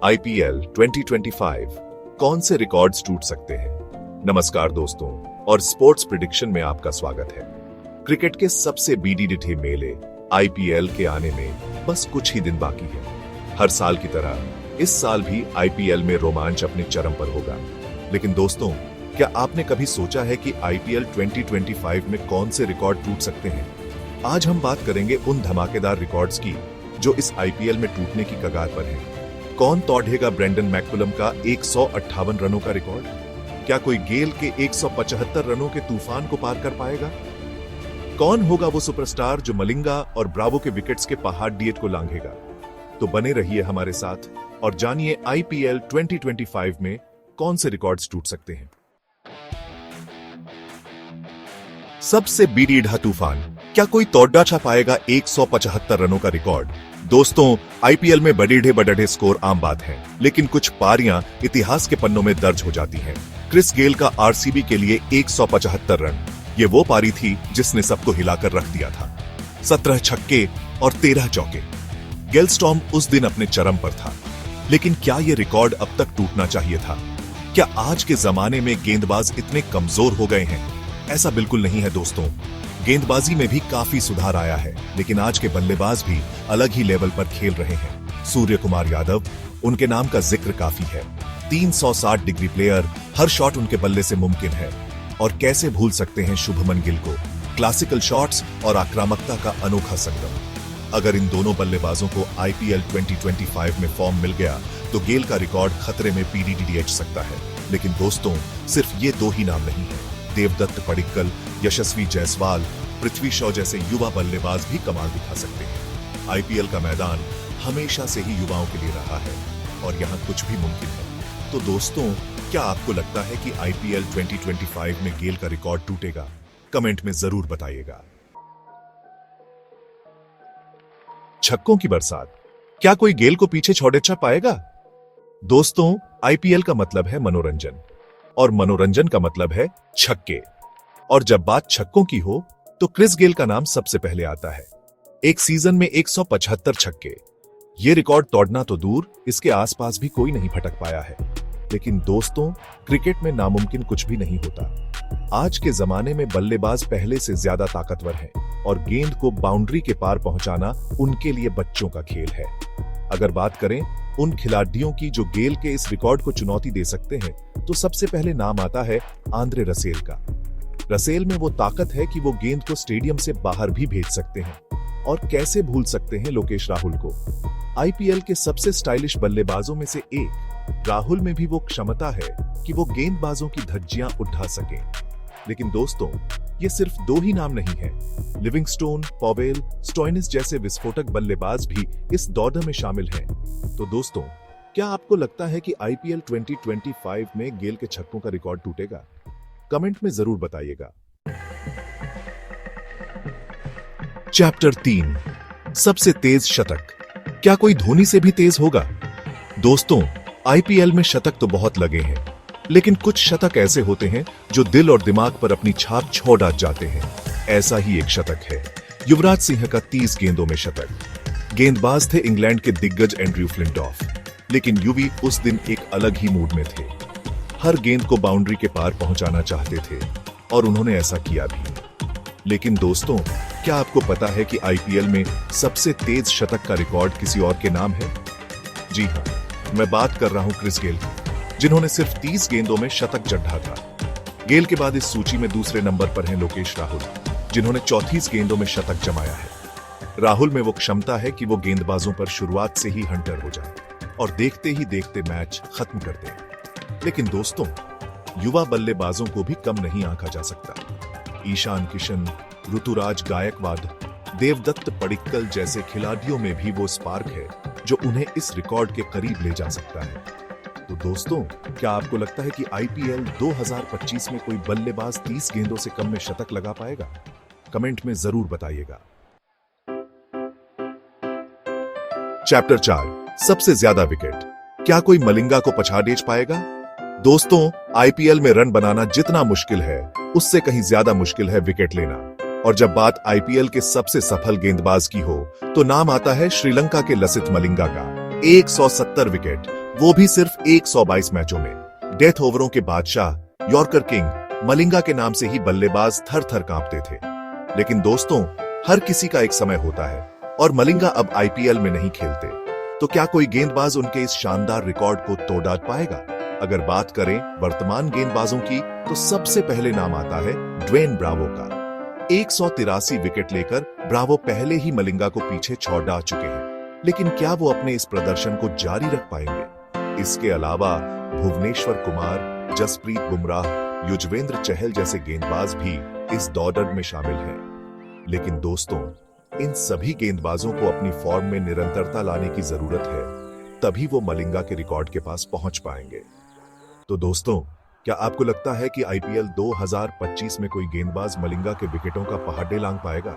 IPL 2025 कौन से records टूट सकते हैं। नमस्कार दोस्तों और स्पोर्ट्स प्रिडिक्शन में आपका स्वागत है। क्रिकेट के सबसे बीडीडीटी मेले आईपीएल के आने में बस कुछ ही दिन बाकी है। हर साल की तरह इस साल भी आईपीएल में रोमांच अपने चरम पर होगा। लेकिन दोस्तों, क्या आपने कभी सोचा है कि आईपीएल 2025 में कौन से रिकॉर्ड टूट सकते हैं? आज हम बात करेंगे उन धमाकेदार रिकॉर्ड्स की जो इस आईपीएल में टूटने की कगार पर हैं। कौन तोड़ेगा ब्रेंडन मैककुलम का 158 रनों का रिकॉर्ड? क्या कोई गेल के 175 रनों के तूफान को पार कर पाएगा? कौन होगा वो सुपरस्टार जो मलिंगा और ब्रावो के विकेट्स के पहाड़ डिएट को लांघेगा? तो बने रहिए हमारे साथ और जानिए आईपीएल 2025 में कौन से रिकॉर्ड्स टूट सकते हैं। सबसे बीडीडा तूफान, क्या कोई तोड़ छा पाएगा 175 रनों का रिकॉर्ड? दोस्तों, आईपीएल में बड़े स्कोर आम बात है, लेकिन कुछ पारियां इतिहास के पन्नों में दर्ज हो जाती हैं। क्रिस गेल का आरसीबी के लिए 175 रन, ये वो पारी थी जिसने सबको हिलाकर रख दिया था। 17 छक्के और 13 चौके। गेल स्टॉर्म उस दिन अपने चरम पर था, लेकिन क्या ये रिकॉर्ड अब तक टूटना चाहिए था? क्या आज के जमाने में गेंदबाज इतने कमजोर हो गए हैं? ऐसा बिल्कुल नहीं है दोस्तों। गेंदबाजी में भी काफी सुधार आया है, लेकिन आज के बल्लेबाज भी अलग ही लेवल पर खेल रहे हैं। सूर्य कुमार यादव, उनके नाम का जिक्र काफी है। 360 डिग्री प्लेयर, हर शॉट उनके बल्ले से मुमकिन है। और कैसे भूल सकते हैं शुभमन गिल को? क्लासिकल शॉट्स और आक्रामकता का अनोखा संगम। अगर इन दोनों बल्लेबाजों को आईपीएल 2025 में फॉर्म मिल गया तो गेल का रिकॉर्ड खतरे में पीडीडीएच सकता है। लेकिन दोस्तों, सिर्फ ये दो ही नाम नहीं है। देवदत्त पडिक्कल, यशस्वी जायसवाल, पृथ्वी शॉ जैसे युवा बल्लेबाज भी कमाल दिखा सकते हैं। आईपीएल का मैदान हमेशा से ही युवाओं के लिए रहा है और यहाँ कुछ भी मुमकिन है। तो दोस्तों, क्या आपको लगता है कि आईपीएल 2025 में गेल का रिकॉर्ड टूटेगा? कमेंट में जरूर बताइएगा। छक्कों की बरसात, क्या कोई गेल को पीछे छोड़ पाएगा? दोस्तों, आईपीएल का मतलब है मनोरंजन और मनोरंजन का मतलब है छक्के। और जब बात छक्कों की हो तो क्रिस गेल का नाम सबसे पहले आता है। एक सीजन में 175 छक्के, ये रिकॉर्ड तोड़ना तो दूर, इसके आसपास भी कोई नहीं फटक पाया है। लेकिन दोस्तों, क्रिकेट में नामुमकिन कुछ भी नहीं होता। आज के जमाने में बल्लेबाज पहले से ज्यादा ताकतवर हैं और गेंद को बाउंड्री के पार पहुंचाना उनके लिए बच्चों का खेल है। अगर बात करें उन खिलाड़ियों की जो गेल के इस रिकॉर्ड को चुनौती दे सकते हैं, तो सबसे पहले नाम आता है आंद्रे रसेल का। रसेल में वो ताकत है कि वो गेंद को स्टेडियम से बाहर भी भेज सकते हैं। और कैसे भूल सकते हैं लोकेश राहुल को? आईपीएल के सबसे स्टाइलिश बल्लेबाजों में से एक। राहुल में भी वो क्षमता है कि वो गेंदबाजों की धज्जियां उठा सके। लेकिन दोस्तों, ये सिर्फ दो ही नाम नहीं है। लिविंगस्टोन, पॉवेल, स्टोइनिस जैसे विस्फोटक बल्लेबाज भी इस दौड़ में शामिल हैं। तो दोस्तों, क्या आपको लगता है कि आईपीएल 2025 में गेल के छक्कों का रिकॉर्ड टूटेगा? कमेंट में जरूर बताइएगा। चैप्टर 3, सबसे तेज शतक, क्या कोई धोनी से भी तेज होगा? दोस्तों, आईपीएल में शतक तो बहुत लगे हैं, लेकिन कुछ शतक ऐसे होते हैं जो दिल और दिमाग पर अपनी छाप छोड़ जाते हैं। ऐसा ही एक शतक है युवराज सिंह का 30 गेंदों में शतक। गेंदबाज थे इंग्लैंड के दिग्गज एंड्रयू फ्लिंटॉफ, लेकिन युवी उस दिन एक अलग ही मूड में थे। हर गेंद को बाउंड्री के पार पहुंचाना चाहते थे और उन्होंने ऐसा किया भी। लेकिन दोस्तों, क्या आपको पता है कि आईपीएल में सबसे तेज शतक का रिकॉर्ड किसी और के नाम है? जी हां, मैं बात कर रहा हूं क्रिस गेल की, जिन्होंने सिर्फ 30 गेंदों में शतक जड़ा था। गेल के बाद इस सूची में दूसरे नंबर पर हैं लोकेश राहुल, जिन्होंने 34 गेंदों में शतक जमाया है। राहुल में वो क्षमता है कि वो गेंदबाजों पर शुरुआत से ही हंटर हो जाए और देखते ही देखते मैच खत्म कर दे। लेकिन दोस्तों, युवा बल्लेबाजों को भी कम नहीं आंका जा सकता। ईशान किशन, ऋतुराज गायकवाड, देवदत्त पडिक्कल जैसे खिलाड़ियों में भी वो स्पार्क है जो उन्हें इस रिकॉर्ड के करीब ले जा सकता है। तो दोस्तों, क्या आपको लगता है कि आईपीएल 2025 में कोई बल्लेबाज 30 गेंदों से कम में शतक लगा पाएगा? कमेंट में जरूर बताइएगा। चैप्टर 4, सबसे ज्यादा विकेट, क्या कोई मलिंगा को पछाड़ पाएगा? दोस्तों, आईपीएल में रन बनाना जितना मुश्किल है, उससे कहीं ज्यादा मुश्किल है विकेट लेना। और जब बात आईपीएल के सबसे सफल गेंदबाज की हो, तो नाम आता है श्रीलंका के लसिथ मलिंगा का। 170 विकेट, वो भी सिर्फ 122 मैचों में। डेथ ओवरों के बादशाह यॉर्कर किंग मलिंगा के नाम से ही बल्लेबाज थर थर कांपते थे। लेकिन दोस्तों, हर किसी का एक समय होता है और मलिंगा अब आईपीएल में नहीं खेलते। तो क्या कोई गेंदबाज उनके इस शानदार रिकॉर्ड को तोड़ डाल पाएगा? अगर बात करें वर्तमान गेंदबाजों की, तो सबसे पहले नाम आता है ड्वेन ब्रावो का। 183 विकेट लेकर ब्रावो पहले ही मलिंगा को पीछे छोड़ डाल चुके हैं। लेकिन क्या वो अपने इस प्रदर्शन को जारी रख पाएंगे? इसके अलावा भुवनेश्वर कुमार, जसप्रीत बुमराह, युजवेंद्र चहल जैसे गेंदबाज भी इस दौड़ में शामिल हैं। लेकिन दोस्तों, इन सभी गेंदबाजों को अपनी फॉर्म में निरंतरता लाने की जरूरत है, तभी वो मलिंगा के रिकॉर्ड के पास पहुंच पाएंगे। तो दोस्तों, क्या आपको लगता है कि आईपीएल 2025 में कोई गेंदबाज मलिंगा के विकेटों का पहाड़ लांघ पाएगा?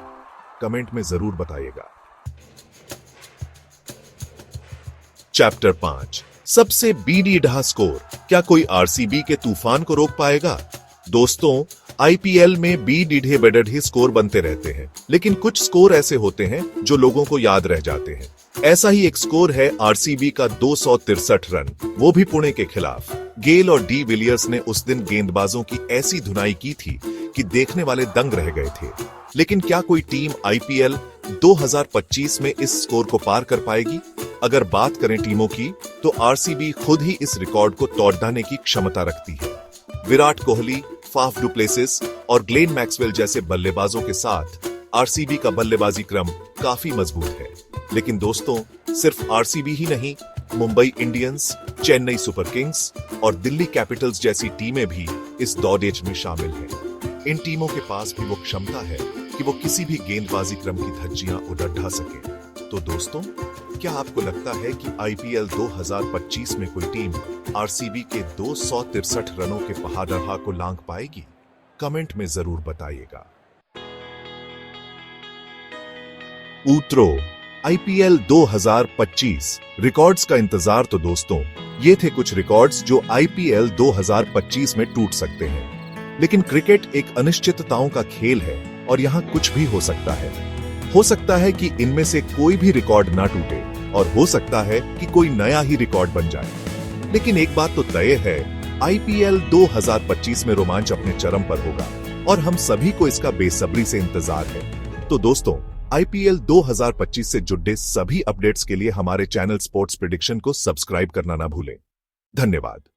कमेंट में जरूर बताइएगा। चैप्टर 5, सबसे बीडी-ढा स्कोर, क्या कोई आरसीबी के तूफान को रोक पाएगा? दोस्तों, आईपीएल में बीडी-ढे स्कोर बनते रहते हैं, लेकिन कुछ स्कोर ऐसे होते हैं जो लोगों को याद रह जाते हैं। ऐसा ही एक स्कोर है आरसीबी का 263 रन, वो भी पुणे के खिलाफ। गेल और डी विलियर्स ने उस दिन गेंदबाजों की ऐसी धुनाई की थी कि देखने वाले दंग रह गए थे। लेकिन क्या कोई टीम आईपीएल 2025 में इस स्कोर को पार कर पाएगी? अगर बात करें टीमों की, तो आरसीबी खुद ही इस रिकॉर्ड को तोड़ने की क्षमता रखती है। Virat Kohli, Faf du Plessis और ग्लेन मैक्सवेल जैसे बल्लेबाजों के साथ आरसीबी का बल्लेबाजी क्रम काफी मजबूत है। लेकिन दोस्तों, सिर्फ आरसीबी ही नहीं, Mumbai Indians, Chennai super Kings और दिल्ली कैपिटल्स जैसी टीमें भी इस दौड़ में शामिल हैं। इन टीमों के पास भी वो क्षमता है कि वो किसी भी गेंदबाजी क्रम की धज्जियां उड़ा ढा सके। तो दोस्तों, क्या आपको लगता है कि आईपीएल 2025 में कोई टीम आरसीबी के 263 रनों के पहाड़ को लांघ पाएगी? कमेंट में जरूर बताइएगा। उत्तरो आईपीएल 2025 रिकॉर्ड्स का इंतजार। तो दोस्तों, ये थे कुछ रिकॉर्ड्स जो आईपीएल 2025 में टूट सकते हैं। लेकिन क्रिकेट एक अनिश्चितताओं का खेल है और यहाँ कुछ भी हो सकता है। हो सकता है कि इनमें से कोई भी रिकॉर्ड ना टूटे और हो सकता है कि कोई नया ही रिकॉर्ड बन जाए। लेकिन एक बात तो तय है, आईपीएल 2025 में रोमांच अपने चरम पर होगा और हम सभी को इसका बेसब्री से इंतजार है। तो दोस्तों, आईपीएल 2025 से जुड़े सभी अपडेट्स के लिए हमारे चैनल स्पोर्ट्स प्रेडिक्शन को सब्सक्राइब करना ना भूलें। धन्यवाद।